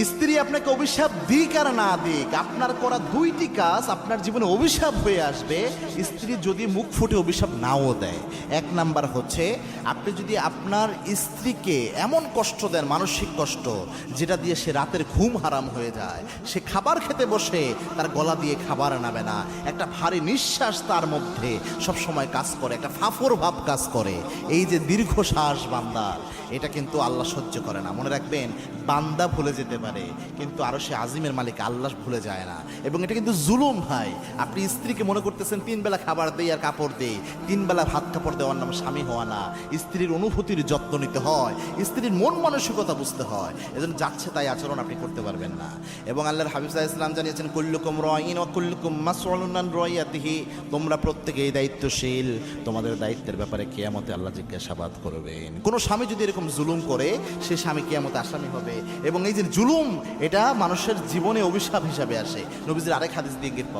স্ত্রী আপনাকে অভিশাপ দিক আর না দিক, আপনার করা দুইটি কাজ আপনার জীবনে অভিশাপ হয়ে আসবে। স্ত্রী যদি মুখ ফুটে অভিশাপ নাও দেয়, এক নাম্বার হচ্ছে আপনি যদি আপনার স্ত্রীকে এমন কষ্ট দেন, মানসিক কষ্ট, যেটা দিয়ে সে রাতের ঘুম হারাম হয়ে যায়, সে খাবার খেতে বসে তার গলা দিয়ে খাবার নামে না, একটা ভারী নিঃশ্বাস তার মধ্যে সবসময় কাজ করে, একটা ফাফর ভাব কাজ করে, এই যে দীর্ঘশ্বাস বান্দার, এটা কিন্তু আল্লাহ সহ্য করে না। মনে রাখবেন, বান্দা ভুলে যেতে পারে কিন্তু আরো সে আজিমের মালিক আল্লাহ ভুলে যায় না। এবং এটা কিন্তু জুলুম ভাই। আপনি স্ত্রীকে মনে করতেছেন 3 বেলা খাবার দেই আর কাপড় দেই, 3 বেলা ভাত কাপড় দেওয়ার নাম স্বামী হওয়া না। স্ত্রীর অনুভূতির যত্ন নিতে হয়, স্ত্রীর মন মানসিকতা বুঝতে হয়। এজন্য যাচ্ছে তাই আচরণ আপনি করতে পারবেন না। এবং আল্লাহর হাবিব সাল্লাল্লাহু আলাইহি ওয়াসাল্লাম জানিয়েছেন, কুল্লুকুম রাঈন ওয়া কুল্লুকুম মাসউলুন আন রাইয়াতিহি, তোমরা প্রত্যেকেই দায়িত্বশীল, তোমাদের দায়িত্বের ব্যাপারে কিয়ামতে আল্লাহ জিজ্ঞাসাবাদ করবেন। কোন স্বামী যদি এরকম জুলুম করে, সে স্বামী কিয়ামতে আসামি হবে। এবং এই যে জুলুম, এটা মানুষের জীবনে অভিশাপ হিসাবে আসে। নবীজির আরেক হাদিস দিয়ে ইঙ্গিত পাওয়া